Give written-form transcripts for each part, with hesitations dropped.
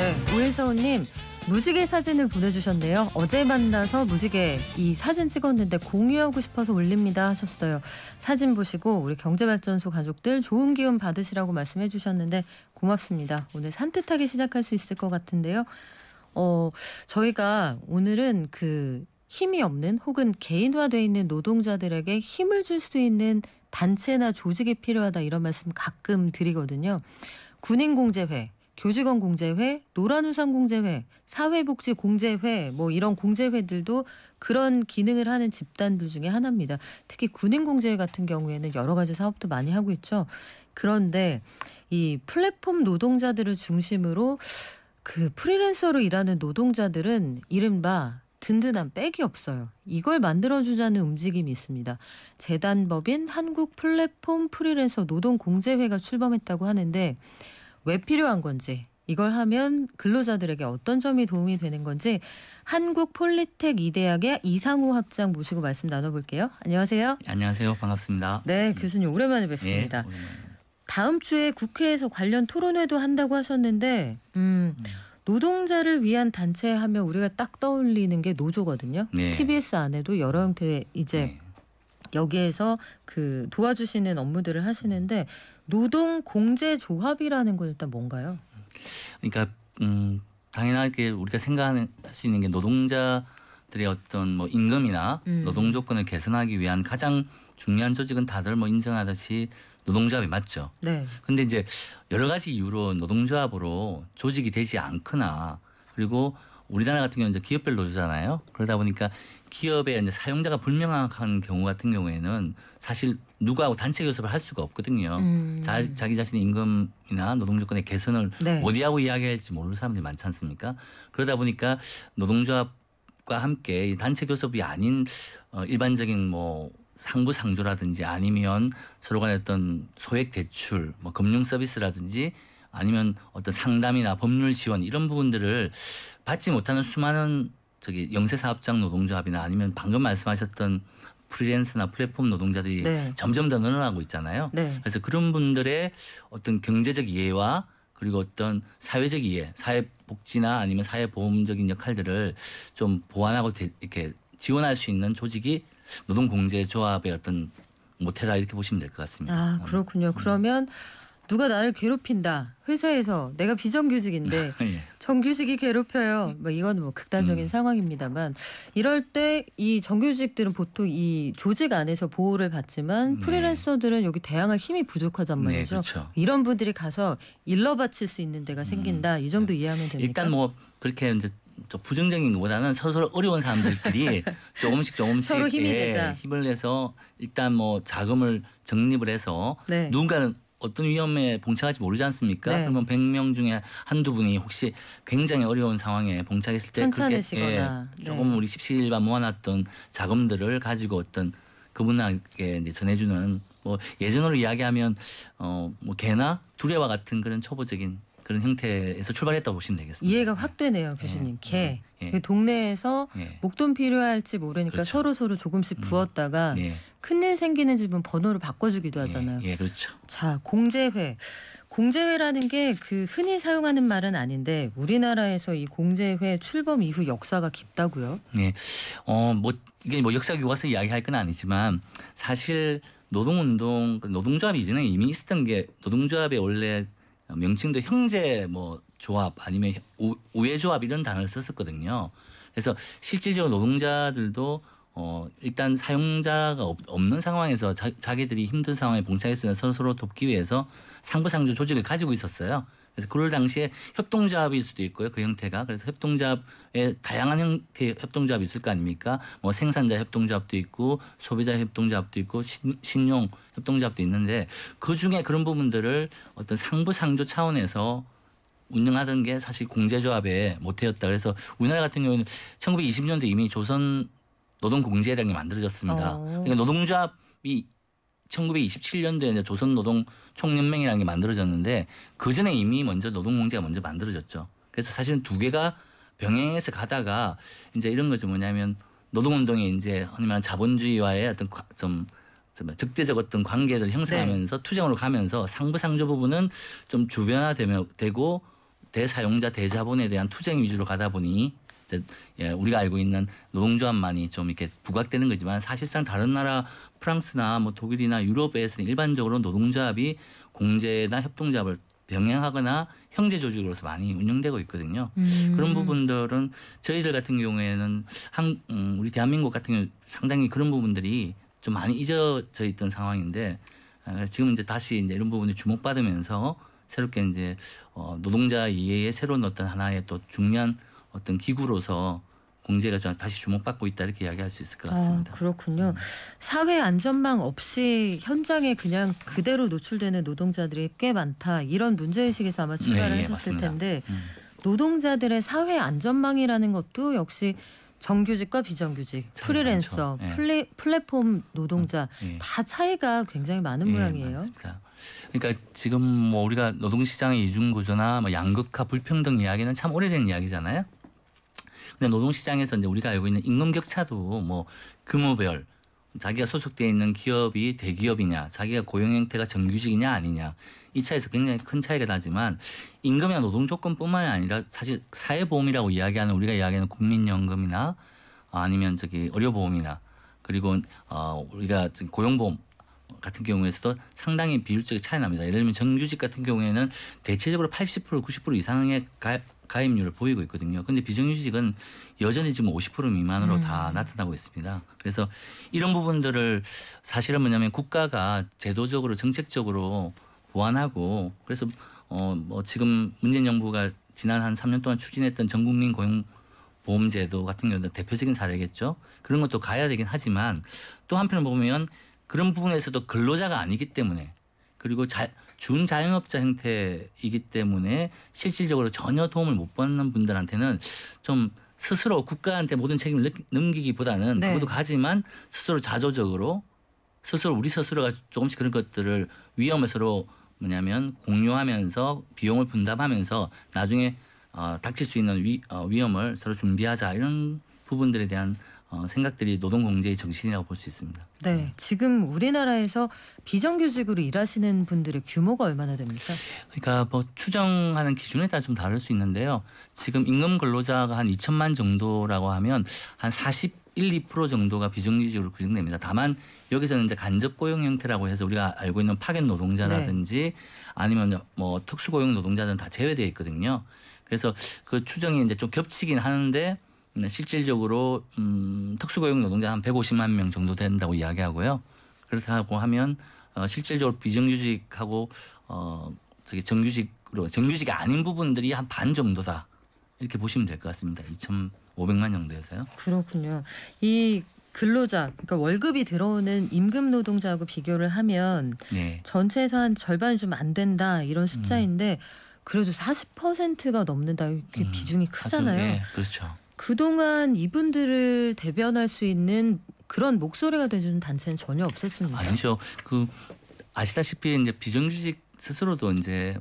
네, 오일서우님 무지개 사진을 보내주셨네요. 어제 만나서 무지개 이 사진 찍었는데 공유하고 싶어서 올립니다 하셨어요. 사진 보시고 우리 경제발전소 가족들 좋은 기운 받으시라고 말씀해 주셨는데 고맙습니다. 오늘 산뜻하게 시작할 수 있을 것 같은데요. 저희가 오늘은 그 힘이 없는 혹은 개인화되어 있는 노동자들에게 힘을 줄 수 있는 단체나 조직이 필요하다 이런 말씀 가끔 드리거든요. 군인공제회, 교직원공제회, 노란우산공제회, 사회복지공제회 뭐 이런 공제회들도 그런 기능을 하는 집단들 중에 하나입니다. 특히 군인공제회 같은 경우에는 여러 가지 사업도 많이 하고 있죠. 그런데 이 플랫폼 노동자들을 중심으로 그 프리랜서로 일하는 노동자들은 이른바 든든한 백이 없어요. 이걸 만들어주자는 움직임이 있습니다. 재단법인 한국플랫폼 프리랜서 노동공제회가 출범했다고 하는데 왜 필요한 건지, 이걸 하면 근로자들에게 어떤 점이 도움이 되는 건지 한국폴리텍 이대학의 이상호 학장 모시고 말씀 나눠볼게요. 안녕하세요. 안녕하세요. 반갑습니다. 네, 교수님 오랜만에 뵙습니다. 다음 주에 국회에서 관련 토론회도 한다고 하셨는데 노동자를 위한 단체 하면 우리가 딱 떠올리는 게 노조거든요. 네. TBS 안에도 여러 형태의 이제 여기에서 그 도와주시는 업무들을 하시는데 노동공제조합이라는 건 일단 뭔가요? 그러니까 당연하게 우리가 생각할 수 있는 게 노동자들의 어떤 뭐 임금이나 노동 조건을 개선하기 위한 가장 중요한 조직은 다들 뭐 인정하듯이 노동조합이 맞죠. 네. 근데 이제 여러 가지 이유로 노동조합으로 조직이 되지 않거나 그리고 우리나라 같은 경우는 이제 기업별 노조잖아요. 그러다 보니까 기업의 이제 사용자가 불명확한 경우 같은 경우에는 사실 누구하고 단체 교섭을 할 수가 없거든요. 자기 자신의 임금이나 노동 조건의 개선을 어디하고 이야기할지 모르는 사람들이 많지 않습니까? 그러다 보니까 노동조합과 함께 단체 교섭이 아닌 일반적인 뭐 상부상조라든지 아니면 서로 간의 어떤 소액 대출, 뭐 금융 서비스라든지 아니면 어떤 상담이나 법률 지원 이런 부분들을 받지 못하는 수많은 영세사업장 노동조합이나 아니면 방금 말씀하셨던 프리랜서나 플랫폼 노동자들이 점점 더 늘어나고 있잖아요. 네. 그래서 그런 분들의 어떤 경제적 이해와 그리고 어떤 사회적 이해, 사회복지나 아니면 사회보험적인 역할들을 좀 보완하고 이렇게 지원할 수 있는 조직이 노동공제조합의 어떤 모태다 이렇게 보시면 될 것 같습니다. 아, 그렇군요. 그러면 누가 나를 괴롭힌다. 회사에서 내가 비정규직인데 정규직이 괴롭혀요. 뭐 이건 뭐 극단적인 상황입니다만 이럴 때 이 정규직들은 보통 이 조직 안에서 보호를 받지만 프리랜서들은 여기 대항할 힘이 부족하단 말이죠. 그렇죠. 이런 분들이 가서 일러 바칠 수 있는 데가 생긴다. 이 정도 이해하면 됩니까? 일단 뭐 그렇게 이제 부정적인 것보다는 서로 어려운 사람들끼리 조금씩 서로 힘이 되자. 힘을 내서 일단 뭐 자금을 적립을 해서 누군가는 어떤 위험에 봉착할지 모르지 않습니까? 그러면 100명 중에 한두 분이 혹시 굉장히 어려운 상황에 봉착했을 때 그렇게 조금 우리 십시일반 모아놨던 자금들을 가지고 어떤 그분에게 이제 전해주는 뭐 예전으로 이야기하면 뭐 개나 두레와 같은 그런 초보적인 그런 형태에서 출발했다고 보시면 되겠습니다. 이해가 확 되네요, 교수님. 개. 동네에서 목돈 필요할지 모르니까 서로 조금씩 부었다가 큰일 생기는 집은 번호를 바꿔주기도 하잖아요. 그렇죠. 자, 공제회. 공제회라는 게 그 흔히 사용하는 말은 아닌데 우리나라에서 이 공제회 출범 이후 역사가 깊다고요? 네. 뭐 이게 뭐 역사 교과서 이야기할 건 아니지만 사실 노동운동, 노동조합 이전에 이미 있었던 게 노동조합의 원래 명칭도 형제 뭐 조합 아니면 우회조합 이런 단어를 썼었거든요. 그래서 실질적으로 노동자들도 일단 사용자가 없는 상황에서 자기들이 힘든 상황에 봉착했으면 서로 돕기 위해서 상부상조 조직을 가지고 있었어요. 그래서 그럴 당시에 협동조합일 수도 있고요. 그 형태가. 그래서 협동조합에 다양한 형태의 협동조합이 있을 거 아닙니까? 뭐 생산자 협동조합도 있고 소비자 협동조합도 있고 신용 협동조합도 있는데 그중에 그런 부분들을 어떤 상부상조 차원에서 운영하던 게 사실 공제조합의 모태였다. 그래서 우리나라 같은 경우는 1920년대 이미 조선 노동공제라는 게 만들어졌습니다. 그러니까 노동조합이 1927년도에 조선노동총연맹이라는 게 만들어졌는데 그 전에 이미 먼저 노동공제가 먼저 만들어졌죠. 그래서 사실은 두 개가 병행해서 가다가 이제 이런 거죠. 뭐냐면 노동운동이 이제 흔히 말하는 자본주의와의 어떤 좀 적대적 어떤 관계를 형성하면서 투쟁으로 가면서 상부상조 부분은 좀 주변화되고 대사용자 대자본에 대한 투쟁 위주로 가다 보니 이제 우리가 알고 있는 노동조합만이 좀 이렇게 부각되는 거지만 사실상 다른 나라 프랑스나 뭐 독일이나 유럽에서는 일반적으로 노동조합이 공제나 협동조합을 병행하거나 형제 조직으로서 많이 운영되고 있거든요. 그런 부분들은 저희들 같은 경우에는 우리 대한민국 같은 경우 상당히 그런 부분들이 좀 많이 잊어져 있던 상황인데 지금 이제 다시 이제 이런 부분이 주목받으면서 새롭게 이제 노동자 이해의 새로운 어떤 하나의 또 중요한 어떤 기구로서 공제가 좀 다시 주목받고 있다 이렇게 이야기할 수 있을 것 같습니다. 그렇군요. 사회 안전망 없이 현장에 그냥 그대로 노출되는 노동자들이 꽤 많다. 이런 문제의식에서 아마 출발을 네, 하셨을 맞습니다. 텐데 노동자들의 사회 안전망이라는 것도 역시 정규직과 비정규직, 프리랜서, 많죠. 플랫폼 노동자 다 차이가 굉장히 많은 모양이에요. 맞습니다. 그러니까 지금 뭐 우리가 노동시장의 이중구조나 뭐 양극화 불평등 이야기는 참 오래된 이야기잖아요. 근데 노동시장에서 이제 우리가 알고 있는 임금 격차도 뭐 규모별 자기가 소속돼 있는 기업이 대기업이냐, 자기가 고용 형태가 정규직이냐 아니냐 이 차이에서 굉장히 큰 차이가 나지만 임금이나 노동 조건뿐만이 아니라 사실 사회보험이라고 이야기하는 우리가 이야기하는 국민연금이나 아니면 의료보험이나 그리고 우리가 고용보험 같은 경우에서도 상당히 비율적인 차이 납니다. 예를 들면 정규직 같은 경우에는 대체적으로 80% 90% 이상의 가입률을 보이고 있거든요. 그런데 비정규직은 여전히 지금 50% 미만으로 다 나타나고 있습니다. 그래서 이런 부분들을 사실은 뭐냐면 국가가 제도적으로 정책적으로 보완하고 그래서 뭐 지금 문재인 정부가 지난 한 3년 동안 추진했던 전국민 고용보험제도 같은 경우도 대표적인 사례겠죠. 그런 것도 가야 되긴 하지만 또 한편으로 보면 그런 부분에서도 근로자가 아니기 때문에 그리고 준자영업자 형태이기 때문에 실질적으로 전혀 도움을 못 받는 분들한테는 좀 스스로 국가한테 모든 책임을 넘기기보다는 그것도 가지만 스스로 자조적으로 우리 스스로가 조금씩 그런 것들을 위험을 서로 공유하면서 비용을 분담하면서 나중에 닥칠 수 있는 위험을 서로 준비하자 이런 부분들에 대한 생각들이 노동공제의 정신이라고 볼 수 있습니다. 네, 지금 우리나라에서 비정규직으로 일하시는 분들의 규모가 얼마나 됩니까? 그러니까 뭐 추정하는 기준에 따라 좀 다를 수 있는데요. 지금 임금 근로자가 한 2천만 정도라고 하면 한 41~2% 정도가 비정규직으로 규정됩니다. 다만 여기서는 이제 간접 고용 형태라고 해서 우리가 알고 있는 파견 노동자라든지 아니면 뭐 특수고용 노동자들은 다 제외되어 있거든요. 그래서 그 추정이 이제 좀 겹치긴 하는데 실질적으로 특수고용 노동자 한 150만 명 정도 된다고 이야기하고요. 그렇다고 하면 실질적으로 비정규직하고 정규직이 아닌 부분들이 한 반 정도다 이렇게 보시면 될 것 같습니다. 2,500만 정도에서요. 그렇군요. 이 근로자, 그러니까 월급이 들어오는 임금 노동자하고 비교를 하면 전체에서 한 절반이 좀 안 된다 이런 숫자인데 그래도 40%가 넘는다 이렇게 비중이 크잖아요. 그렇죠. 그동안 이분들을 대변할 수 있는 그런 목소리가 돼주는 단체는 전혀 없었습니다. 아니죠. 아시다시피 이제 비정규직 스스로도 이제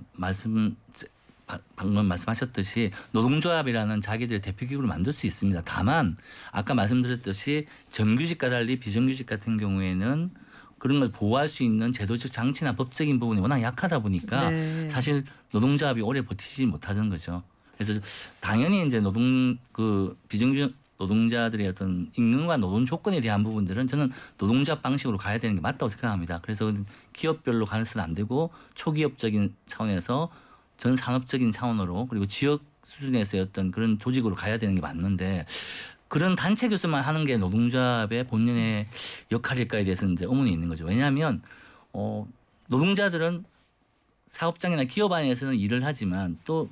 방금 말씀하셨듯이 노동조합이라는 자기들의 대표기구를 만들 수 있습니다. 다만 아까 말씀드렸듯이 정규직과 달리 비정규직 같은 경우에는 그런 걸 보호할 수 있는 제도적 장치나 법적인 부분이 워낙 약하다 보니까 사실 노동조합이 오래 버티지 못하는 거죠. 그래서 당연히 이제 비정규직 노동자들의 어떤 임금과 노동 조건에 대한 부분들은 저는 노동조합 방식으로 가야 되는 게 맞다고 생각합니다. 그래서 기업별로 가서는 안 되고 초기업적인 차원에서 전 산업적인 차원으로 그리고 지역 수준에서의 어떤 그런 조직으로 가야 되는 게 맞는데 그런 단체 교섭만 하는 게 노동조합의 본연의 역할일까에 대해서는 이제 의문이 있는 거죠. 왜냐하면 노동자들은 사업장이나 기업 안에서는 일을 하지만 또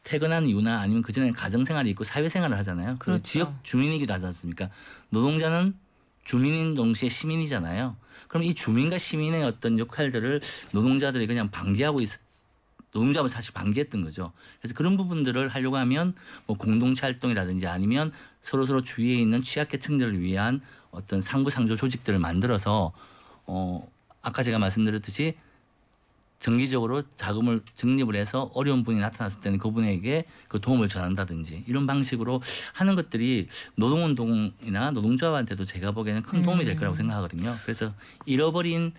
퇴근한 이유나 아니면 그전에 가정생활이 있고 사회생활을 하잖아요. 그렇죠. 지역 주민이기도 하지 않습니까? 노동자는 주민인 동시에 시민이잖아요. 그럼 이 주민과 시민의 어떤 역할들을 노동자들이 그냥 노동조합은 사실 방기했던 거죠. 그래서 그런 부분들을 하려고 하면 뭐 공동체 활동이라든지 아니면 서로 주위에 있는 취약계층들을 위한 어떤 상부상조 조직들을 만들어서 아까 제가 말씀드렸듯이 정기적으로 자금을 적립을 해서 어려운 분이 나타났을 때는 그분에게 그 도움을 전한다든지 이런 방식으로 하는 것들이 노동운동이나 노동조합한테도 제가 보기에는 큰 도움이 될 거라고 생각하거든요. 그래서 잃어버린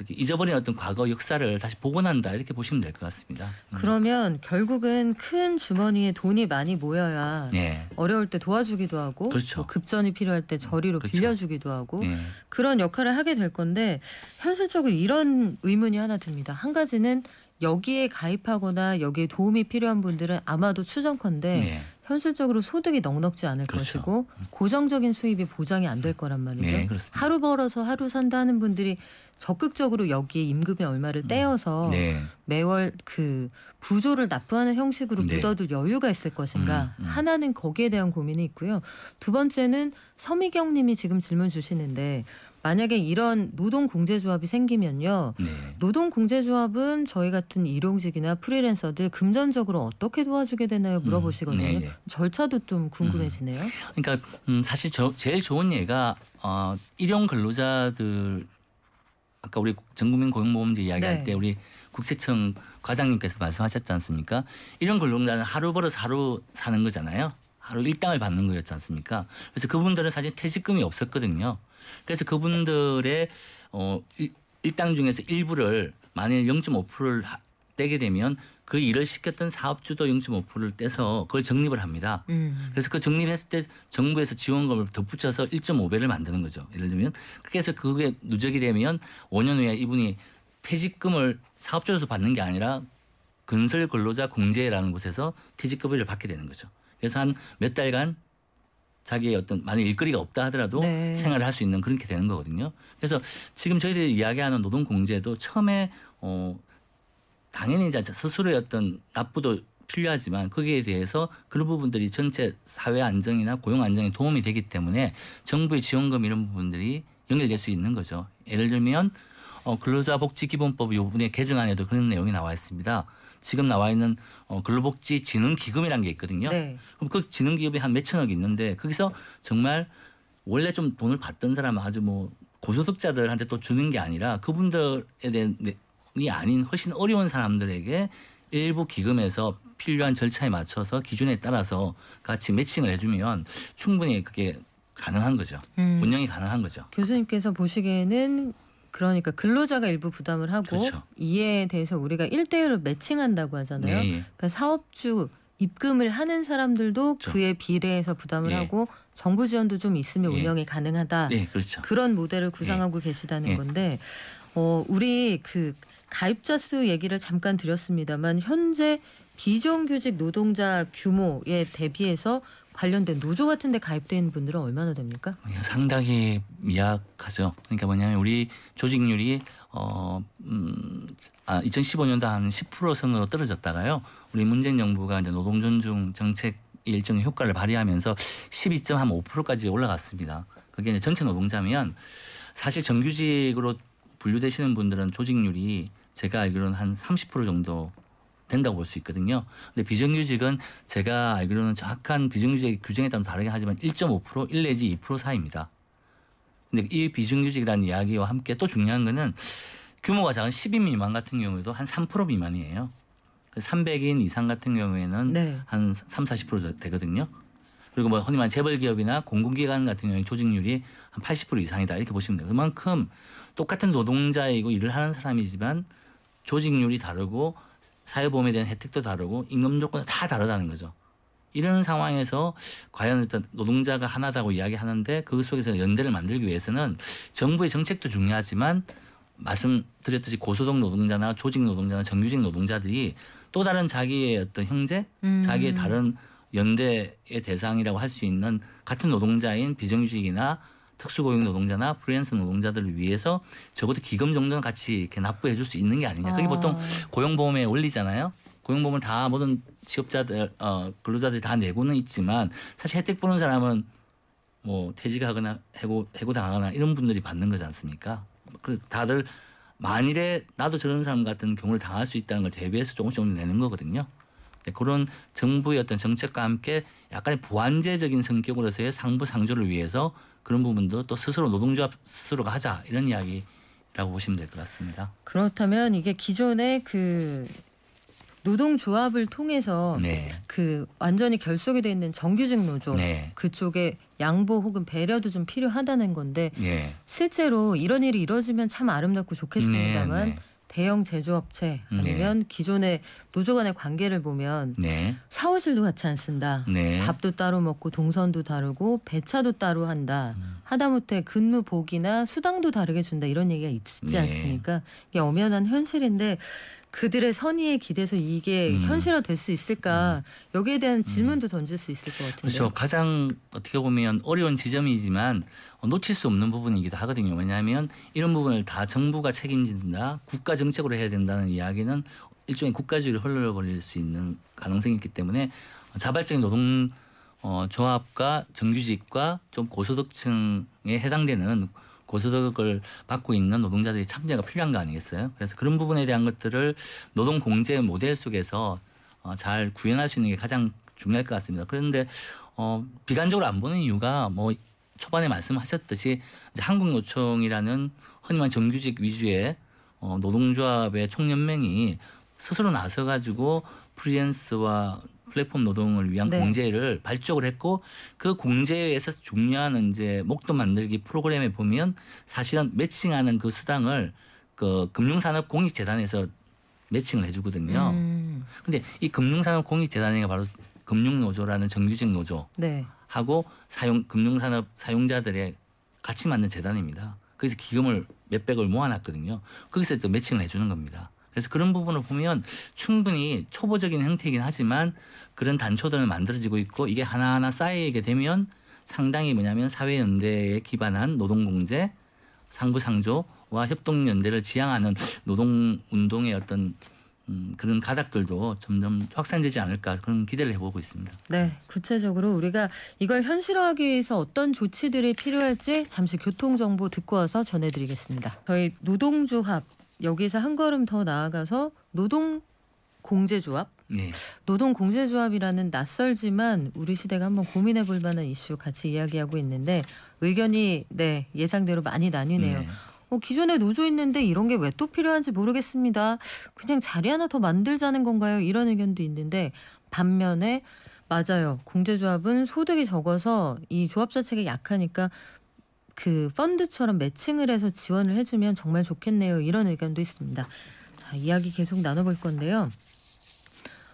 잊어버린 어떤 과거 역사를 다시 복원한다 이렇게 보시면 될 것 같습니다. 그러면 결국은 큰 주머니에 돈이 많이 모여야 네. 어려울 때 도와주기도 하고 그렇죠. 뭐 급전이 필요할 때 저리로 그렇죠. 빌려주기도 하고 네. 그런 역할을 하게 될 건데 현실적으로 이런 의문이 하나 듭니다. 한 가지는 여기에 가입하거나 여기에 도움이 필요한 분들은 아마도 추정컨대 네. 현실적으로 소득이 넉넉지 않을 그렇죠. 것이고 고정적인 수입이 보장이 안 될 거란 말이죠. 네, 그렇습니다. 하루 벌어서 하루 산다 하는 분들이 적극적으로 여기에 임금의 얼마를 떼어서 네. 매월 그 부조를 납부하는 형식으로 네. 묻어둘 여유가 있을 것인가. 음. 하나는 거기에 대한 고민이 있고요. 두 번째는 서미경 님이 지금 질문 주시는데 만약에 이런 노동공제조합이 생기면요. 네. 노동공제조합은 저희 같은 일용직이나 프리랜서들 금전적으로 어떻게 도와주게 되나요? 물어보시거든요. 네, 네. 절차도 좀 궁금해지네요. 그러니까 사실 제일 좋은 예가 일용 근로자들 아까 우리 전국민 고용보험제 이야기할 네. 때 우리 국세청 과장님께서 말씀하셨지 않습니까? 일용 근로자는 하루 벌어서 하루 사는 거잖아요. 하루 일당을 받는 거였지 않습니까? 그래서 그분들은 사실 퇴직금이 없었거든요. 그래서 그분들의 일당 중에서 일부를 만일 0.5%를 떼게 되면 그 일을 시켰던 사업주도 0.5%를 떼서 그걸 적립을 합니다. 그래서 그 적립했을 때 정부에서 지원금을 덧붙여서 1.5배를 만드는 거죠. 예를 들면 그렇게 해서 그게 누적이 되면 5년 후에 이분이 퇴직금을 사업주에서 받는 게 아니라 건설 근로자 공제라는 곳에서 퇴직급여를 받게 되는 거죠. 그래서 한 몇 달간 자기의 어떤 만약 일거리가 없다 하더라도 네. 생활을 할 수 있는 그렇게 되는 거거든요. 그래서 지금 저희들이 이야기하는 노동공제도 처음에 당연히 이제 스스로의 어떤 납부도 필요하지만 거기에 대해서 그런 부분들이 전체 사회 안정이나 고용 안정에 도움이 되기 때문에 정부의 지원금 이런 부분들이 연결될 수 있는 거죠. 예를 들면 근로자복지기본법 요번에 개정안에도 그런 내용이 나와 있습니다. 지금 나와 있는 근로복지진흥기금이라는 게 있거든요. 네. 그럼 그 진흥기금이 한 몇천억이 있는데 거기서 정말 원래 좀 돈을 받던 사람 아주 뭐 고소득자들한테 또 주는 게 아니라 그분들에 대한 이 아닌 훨씬 어려운 사람들에게 일부 기금에서 필요한 절차에 맞춰서 기준에 따라서 같이 매칭을 해주면 충분히 그게 가능한 거죠. 운영이 가능한 거죠. 교수님께서 보시기에는 그러니까 근로자가 일부 부담을 하고 그렇죠. 이에 대해서 우리가 1대1로 매칭한다고 하잖아요. 네. 그러니까 사업주 입금을 하는 사람들도 그렇죠. 그에 비례해서 부담을 네. 하고 정부 지원도 좀 있으면 네. 운영이 가능하다. 네, 그렇죠. 그런 모델을 구상하고 계시다는 네. 건데 우리 그 가입자 수 얘기를 잠깐 드렸습니다만 현재 비정규직 노동자 규모에 대비해서 관련된 노조 같은 데 가입돼 있는 분들은 얼마나 됩니까? 상당히 미약하죠. 그러니까 뭐냐면 우리 조직률이 2015년도 한 10% 선으로 떨어졌다가요. 우리 문재인 정부가 이제 노동존중 정책 일정의 효과를 발휘하면서 12.5%까지 올라갔습니다. 그게 이제 전체 노동자면 사실 정규직으로 분류되시는 분들은 조직률이 제가 알기로는 한 30% 정도 된다고 볼 수 있거든요. 근데 비정규직은 제가 알기로는 정확한 비정규직 규정에 따라 다르게 하지만 1.5%, 1 내지 2% 사이입니다. 근데 이 비정규직이라는 이야기와 함께 또 중요한 거는 규모가 작은 10인 미만 같은 경우에도 한 3% 미만이에요. 300인 이상 같은 경우에는 네. 한 3, 40% 되거든요. 그리고 뭐 흔히 말하는 재벌기업이나 공공기관 같은 경우에 조직률이 한 80% 이상이다 이렇게 보시면 돼요. 그만큼 똑같은 노동자이고 일을 하는 사람이지만 조직률이 다르고 사회보험에 대한 혜택도 다르고 임금 조건도 다 다르다는 거죠. 이런 상황에서 과연 일단 노동자가 하나다고 이야기하는데 그 속에서 연대를 만들기 위해서는 정부의 정책도 중요하지만 말씀드렸듯이 고소득 노동자나 조직 노동자나 정규직 노동자들이 또 다른 자기의 어떤 형제, 자기의 다른 연대의 대상이라고 할 수 있는 같은 노동자인 비정규직이나 특수고용 노동자나 프리랜서 노동자들을 위해서 적어도 기금 정도는 같이 이렇게 납부해 줄 수 있는 게 아니냐. 그게 보통 고용보험의 원리잖아요. 고용보험을 다 모든 취업자들, 근로자들이 다 내고는 있지만 사실 혜택 보는 사람은 뭐 퇴직하거나 해고당하거나 이런 분들이 받는 거지 않습니까? 그래서 다들 만일에 나도 저런 사람 같은 경우를 당할 수 있다는 걸 대비해서 조금씩 내는 거거든요. 그런 정부의 어떤 정책과 함께 약간의 보완제적인 성격으로서의 상부상조를 위해서 그런 부분도 또 스스로 노동조합 스스로가 하자 이런 이야기라고 보시면 될 것 같습니다. 그렇다면 이게 기존의 그 노동조합을 통해서 네. 그 완전히 결속이 돼 있는 정규직 노조 네. 그쪽에 양보 혹은 배려도 좀 필요하다는 건데 네. 실제로 이런 일이 이루어지면 참 아름답고 좋겠습니다만 네. 대형 제조업체 아니면 기존의 노조 간의 관계를 보면 네. 샤워실도 같이 안 쓴다. 네. 밥도 따로 먹고 동선도 다르고 배차도 따로 한다. 하다못해 근무복이나 수당도 다르게 준다. 이런 얘기가 있지 네. 않습니까? 이게 엄연한 현실인데 그들의 선의에 기대서 이게 현실화될 수 있을까? 여기에 대한 질문도 던질 수 있을 것 같은데요. 그렇죠. 가장 어떻게 보면 어려운 지점이지만 놓칠 수 없는 부분이기도 하거든요. 왜냐하면 이런 부분을 다 정부가 책임진다, 국가 정책으로 해야 된다는 이야기는 일종의 국가주의를 흘러버릴 수 있는 가능성이 있기 때문에 자발적인 노동 조합과 정규직과 좀 고소득층에 해당되는 고소득을 받고 있는 노동자들이 참여가 필요한 거 아니겠어요? 그래서 그런 부분에 대한 것들을 노동 공제 모델 속에서 잘 구현할 수 있는 게 가장 중요할 것 같습니다. 그런데 비관적으로 안 보는 이유가 뭐 초반에 말씀하셨듯이 이제 한국노총이라는 흔히 말하는 정규직 위주의 노동조합의 총연맹이 스스로 나서가지고 프리랜서와 플랫폼 노동을 위한 네. 공제를 발족을 했고 그 공제에서 중요한 이제 목돈 만들기 프로그램에 보면 사실은 매칭하는 그 수당을 그 금융산업공익재단에서 매칭을 해주거든요. 근데 이 금융산업공익재단이 바로 금융노조라는 정규직 노조하고 네. 금융산업 사용자들의 같이 만든 재단입니다. 거기서 기금을 몇백을 모아놨거든요. 거기서 또 매칭을 해주는 겁니다. 그래서 그런 부분을 보면 충분히 초보적인 형태이긴 하지만 그런 단초들은 만들어지고 있고 이게 하나하나 쌓이게 되면 상당히 뭐냐면 사회연대에 기반한 노동공제, 상부상조와 협동연대를 지향하는 노동운동의 어떤 그런 가닥들도 점점 확산되지 않을까 그런 기대를 해보고 있습니다. 네, 구체적으로 우리가 이걸 현실화하기 위해서 어떤 조치들이 필요할지 잠시 교통정보 듣고 와서 전해드리겠습니다. 저희 노동조합 여기서 한 걸음 더 나아가서 노동공제조합 네. 노동공제조합이라는 낯설지만 우리 시대가 한번 고민해 볼 만한 이슈 같이 이야기하고 있는데 의견이 네 예상대로 많이 나뉘네요. 네. 기존에 노조 있는데 이런 게 왜 또 필요한지 모르겠습니다. 그냥 자리 하나 더 만들자는 건가요? 이런 의견도 있는데 반면에 맞아요. 공제조합은 소득이 적어서 이 조합 자체가 약하니까 그 펀드처럼 매칭을 해서 지원을 해주면 정말 좋겠네요. 이런 의견도 있습니다. 자, 이야기 계속 나눠볼 건데요.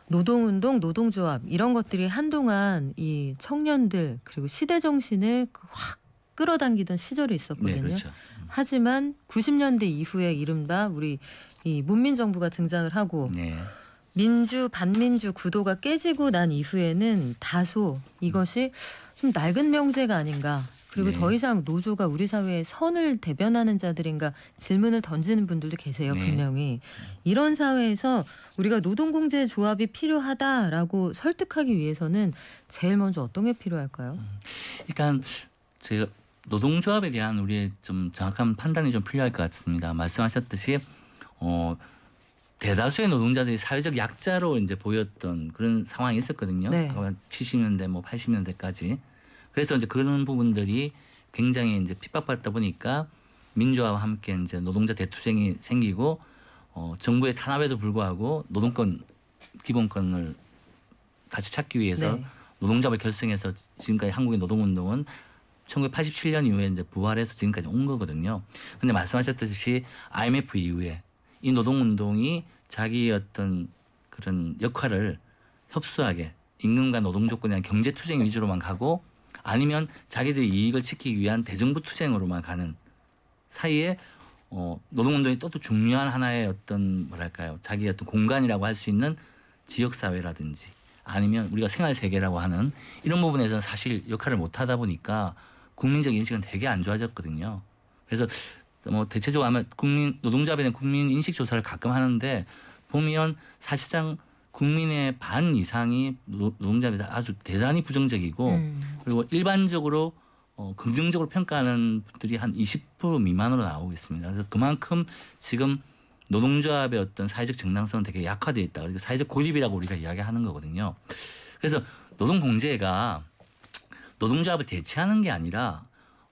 노동운동, 노동조합 이런 것들이 한동안 이 청년들 그리고 시대 정신을 확 끌어당기던 시절이 있었거든요. 네, 그렇죠. 하지만 90년대 이후에 이른바 우리 이 문민정부가 등장을 하고 네. 민주 반민주 구도가 깨지고 난 이후에는 다소 이것이 좀 낡은 명제가 아닌가. 그리고 네. 더 이상 노조가 우리 사회의 선을 대변하는 자들인가 질문을 던지는 분들도 계세요. 네. 분명히. 이런 사회에서 우리가 노동공제조합이 필요하다라고 설득하기 위해서는 제일 먼저 어떤 게 필요할까요? 일단 제가 노동조합에 대한 우리의 좀 정확한 판단이 좀 필요할 것 같습니다. 말씀하셨듯이 대다수의 노동자들이 사회적 약자로 이제 보였던 그런 상황이 있었거든요. 네. 70년대 뭐 80년대까지. 그래서 이제 그런 부분들이 굉장히 이제 핍박받다 보니까 민주화와 함께 이제 노동자 대투쟁이 생기고 정부의 탄압에도 불구하고 노동권 기본권을 다시 찾기 위해서 네. 노동조합을 결성해서 지금까지 한국의 노동운동은 1987년 이후에 이제 부활해서 지금까지 온 거거든요. 근데 말씀하셨듯이 IMF 이후에 이 노동운동이 자기의 어떤 그런 역할을 협소하게 임금과 노동 조건에 대한 경제 투쟁 위주로만 가고 아니면 자기들의 이익을 지키기 위한 대정부 투쟁으로만 가는 사이에 노동운동이 또 중요한 하나의 어떤 뭐랄까요 자기의 어떤 공간이라고 할 수 있는 지역사회라든지 아니면 우리가 생활세계라고 하는 이런 부분에서는 사실 역할을 못하다 보니까 국민적 인식은 되게 안 좋아졌거든요. 그래서 뭐 대체적으로 아마 노동조합에 대한 국민 인식 조사를 가끔 하는데 보면 사실상 국민의 반 이상이 노동조합에 대해서 아주 대단히 부정적이고 그리고 일반적으로 긍정적으로 평가하는 분들이 한 20% 미만으로 나오고 있습니다. 그래서 그만큼 지금 노동조합의 어떤 사회적 정당성은 되게 약화되어 있다. 그리고 사회적 고립이라고 우리가 이야기하는 거거든요. 그래서 노동공제가 노동조합을 대체하는 게 아니라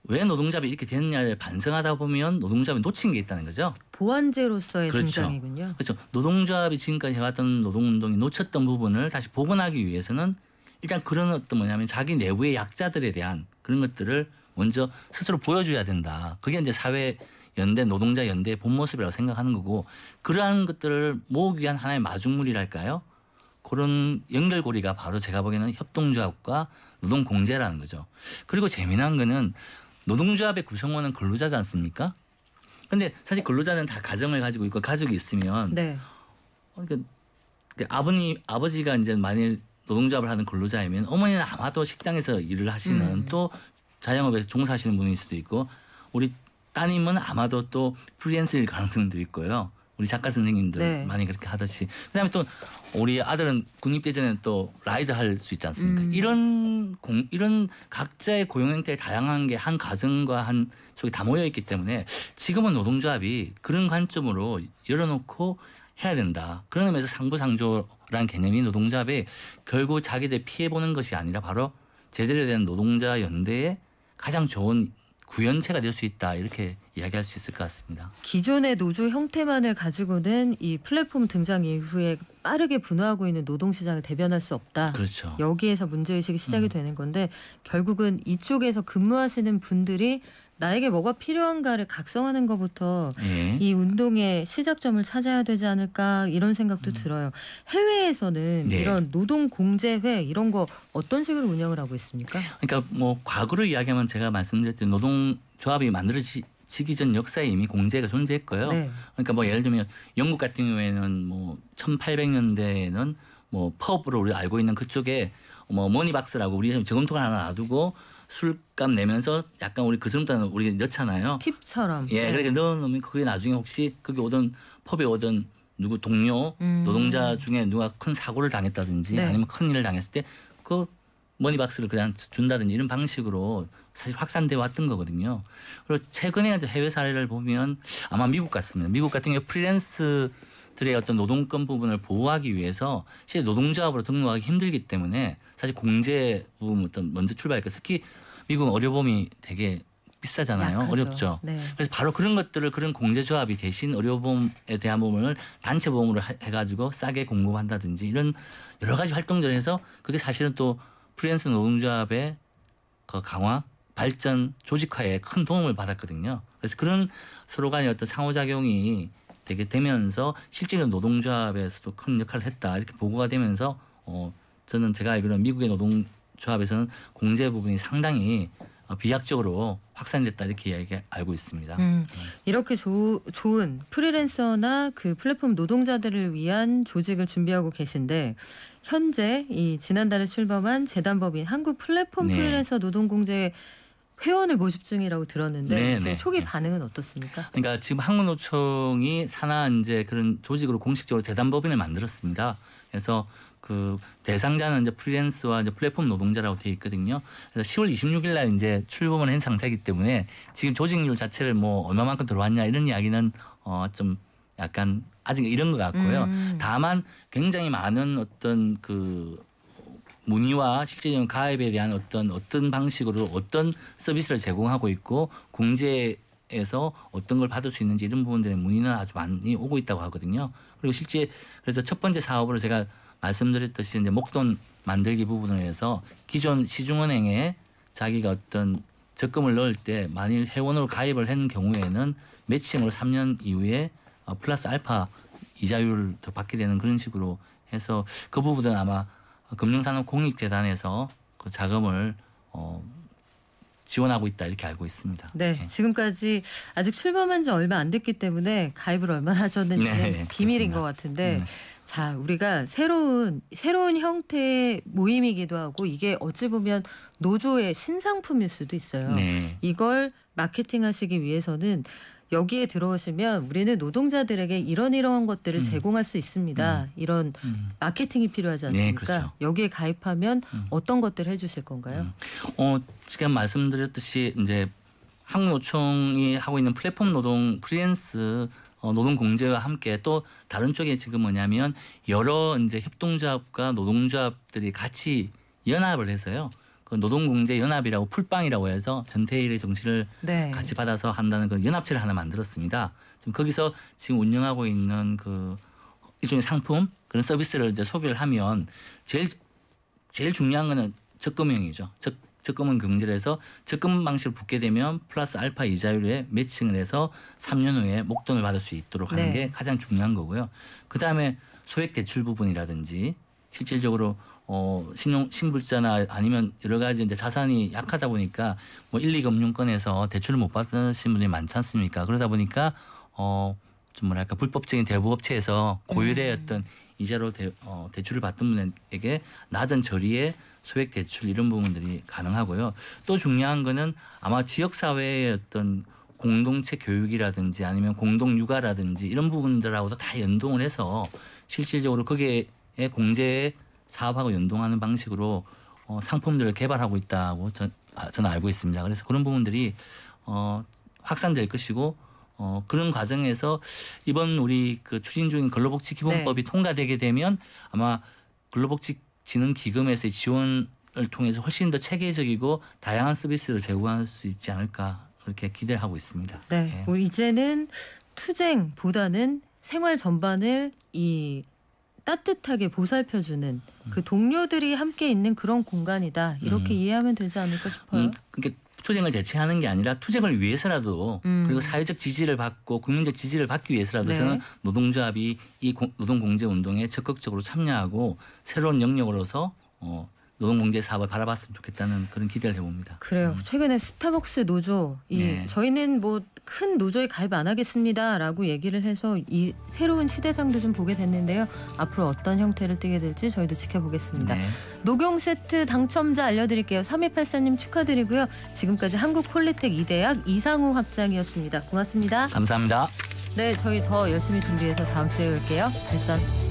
왜 노동조합이 이렇게 됐냐를 반성하다 보면 노동조합이 놓친 게 있다는 거죠. 보완제로서의 그렇죠. 등장이군요. 그렇죠. 노동조합이 지금까지 해왔던 노동운동이 놓쳤던 부분을 다시 복원하기 위해서는 일단 그런 어떤 뭐냐면 자기 내부의 약자들에 대한 그런 것들을 먼저 스스로 보여줘야 된다. 그게 이제 사회 연대 노동자 연대의 본 모습이라고 생각하는 거고 그러한 것들을 모으기 위한 하나의 마중물이랄까요? 그런 연결고리가 바로 제가 보기에는 협동조합과 노동공제라는 거죠. 그리고 재미난 거는 노동조합의 구성원은 근로자지 않습니까? 근데 사실 근로자는 다 가정을 가지고 있고 가족이 있으면 네. 그러니까 아버지가 이제 만일 노동조합을 하는 근로자이면 어머니는 아마도 식당에서 일을 하시는 또 자영업에 종사하시는 분일 수도 있고 우리 따님은 아마도 또 프리랜서일 가능성도 있고요. 우리 작가 선생님들 네. 많이 그렇게 하듯이 그다음에 또 우리 아들은 국립대전에 또 라이드 할 수 있지 않습니까? 이런 각자의 고용 형태의 다양한 게 한 가정과 한 속에 다 모여 있기 때문에 지금은 노동조합이 그런 관점으로 열어놓고 해야 된다. 그런 의미에서 상부상조라는 개념이 노동조합이 결국 자기들 피해 보는 것이 아니라 바로 제대로 된 노동자 연대의 가장 좋은 구현체가 될 수 있다. 이렇게 이야기할 수 있을 것 같습니다. 기존의 노조 형태만을 가지고는 이 플랫폼 등장 이후에 빠르게 분화하고 있는 노동시장을 대변할 수 없다. 그렇죠. 여기에서 문제의식이 시작이 되는 건데 결국은 이쪽에서 근무하시는 분들이 나에게 뭐가 필요한가를 각성하는 것부터 예. 이 운동의 시작점을 찾아야 되지 않을까 이런 생각도 들어요. 해외에서는 네. 이런 노동공제회 이런 거 어떤 식으로 운영을 하고 있습니까? 그러니까 뭐 과거로 이야기하면 제가 말씀드렸듯이 노동조합이 만들어지기 전 역사에 이미 공제가 존재했고요. 네. 그러니까 뭐 예를 들면 영국 같은 경우에는 뭐 1800년대에는 뭐 펍으로 우리가 알고 있는 그쪽에 뭐 머니박스라고 우리 저금통을 하나 놔두고 술값 내면서 약간 우리 그 정도는 우리 넣잖아요. 팁처럼. 예, 네. 그렇게 넣어놓으면 그게 나중에 혹시 거기 오던 펍에 오던 누구 동료 노동자 중에 누가 큰 사고를 당했다든지 네. 아니면 큰 일을 당했을 때 그 머니박스를 그냥 준다든지 이런 방식으로 사실 확산돼 왔던 거거든요. 그리고 최근에 이제 해외 사례를 보면 아마 미국 같습니다. 미국 같은 경우 프리랜스들의 어떤 노동권 부분을 보호하기 위해서 실제 노동조합으로 등록하기 힘들기 때문에 사실 공제 부분부터 먼저 출발했고 특히 미국은 의료보험이 되게 비싸잖아요. 약하죠. 어렵죠. 네. 그래서 바로 그런 것들을 그런 공제조합이 대신 의료보험에 대한 부분을 단체 보험으로 해가지고 싸게 공급한다든지 이런 여러 가지 활동들을 해서 그게 사실은 또 프리랜서 노동조합의 그 강화, 발전, 조직화에 큰 도움을 받았거든요. 그래서 그런 서로 간의 어떤 상호작용이 되게 되면서 실제로 노동조합에서도 큰 역할을 했다 이렇게 보고가 되면서 저는 제가 알기로는 미국의 노동조합에서는 공제 부분이 상당히 비약적으로 확산됐다 이렇게 이야기 알고 있습니다. 이렇게 좋은 프리랜서나 그 플랫폼 노동자들을 위한 조직을 준비하고 계신데 현재 이 지난달에 출범한 재단법인 한국 플랫폼 네. 프리랜서 노동공제 회원을 모집 중이라고 들었는데 네, 지금 네. 초기 네. 반응은 어떻습니까? 그러니까 지금 한국노총이 산하 이제 그런 조직으로 공식적으로 재단법인을 만들었습니다. 그래서 그 대상자는 이제 프리랜서와 이제 플랫폼 노동자라고 되어 있거든요. 그래서 10월 26일 날 이제 출범을 한 상태이기 때문에 지금 조직률 자체를 뭐 얼마만큼 들어왔냐 이런 이야기는 좀 약간 아직 이런 것 같고요. 다만 굉장히 많은 어떤 그 문의와 실제적인 가입에 대한 어떤 방식으로 어떤 서비스를 제공하고 있고 공제에서 어떤 걸 받을 수 있는지 이런 부분들의 문의는 아주 많이 오고 있다고 하거든요. 그리고 실제 그래서 첫 번째 사업으로 제가 말씀드렸듯이 이제 목돈 만들기 부분을 해서 기존 시중은행에 자기가 어떤 적금을 넣을 때 만일 회원으로 가입을 한 경우에는 매칭으로 3년 이후에 플러스 알파 이자율을 더 받게 되는 그런 식으로 해서 그 부분은 아마 금융산업공익재단에서 그 자금을 지원하고 있다 이렇게 알고 있습니다. 네, 지금까지 아직 출범한 지 얼마 안 됐기 때문에 가입을 얼마나 하셨는지는 네, 비밀인 그렇습니다. 것 같은데 자, 우리가 새로운 형태의 모임이기도 하고 이게 어찌 보면 노조의 신상품일 수도 있어요. 네. 이걸 마케팅하시기 위해서는 여기에 들어오시면 우리는 노동자들에게 이러한 것들을 제공할 수 있습니다. 이런 마케팅이 필요하지 않습니까? 네, 그렇죠. 여기에 가입하면 어떤 것들을 해주실 건가요? 지금 말씀드렸듯이 이제 한국노총이 하고 있는 플랫폼 노동 프리랜스 노동공제와 함께 또 다른 쪽에 지금 뭐냐면 여러 이제 협동조합과 노동조합들이 같이 연합을 해서요. 그 노동공제연합이라고 풀빵이라고 해서 전태일의 정신을 네. 같이 받아서 한다는 그 연합체를 하나 만들었습니다. 지금 거기서 지금 운영하고 있는 그 일종의 상품 그런 서비스를 이제 소비를 하면 제일 중요한 거는 적금형이죠. 적금은 경제를 해서 적금 방식으로 붙게 되면 플러스 알파 이자율에 매칭을 해서 3년 후에 목돈을 받을 수 있도록 하는 네. 게 가장 중요한 거고요. 그다음에 소액 대출 부분이라든지 실질적으로 신불자나 아니면 여러 가지 이제 자산이 약하다 보니까 뭐 1, 2금융권에서 대출을 못 받으신 분들이 많지 않습니까? 그러다 보니까 좀 뭐랄까 불법적인 대부업체에서 고율의 어떤 이자로 대출을 받던 분에게 낮은 저리에 소액 대출 이런 부분들이 가능하고요. 또 중요한 거는 아마 지역 사회의 어떤 공동체 교육이라든지 아니면 공동 육아라든지 이런 부분들하고도 다 연동을 해서 실질적으로 거기에 공제 사업하고 연동하는 방식으로 상품들을 개발하고 있다고 저는 알고 있습니다. 그래서 그런 부분들이 확산될 것이고 그런 과정에서 이번 우리 그 추진 중인 근로복지기본법이 통과되게 되면 아마 근로복지진흥기금에서의 지원을 통해서 훨씬 더 체계적이고 다양한 서비스를 제공할 수 있지 않을까 그렇게 기대를 하고 있습니다. 네, 우리 이제는 투쟁보다는 생활 전반을 따뜻하게 보살펴주는 그 동료들이 함께 있는 그런 공간이다. 이렇게 이해하면 되지 않을까 싶어요. 그러니까 투쟁을 대체하는 게 아니라 투쟁을 위해서라도 그리고 사회적 지지를 받고 국민적 지지를 받기 위해서라도 저는 노동조합이 이 노동공제운동에 적극적으로 참여하고 새로운 영역으로서 노동공제 사업을 바라봤으면 좋겠다는 그런 기대를 해봅니다. 그래요. 최근에 스타벅스 노조 저희는 뭐 큰 노조에 가입 안 하겠습니다라고 얘기를 해서 이 새로운 시대상도 좀 보게 됐는데요. 앞으로 어떤 형태를 띠게 될지 저희도 지켜보겠습니다. 네. 녹용 세트 당첨자 알려드릴게요. 3284님 축하드리고요. 지금까지 한국폴리텍 이대학 이상우 학장이었습니다. 고맙습니다. 감사합니다. 네, 저희 더 열심히 준비해서 다음 주에 올게요. 발전.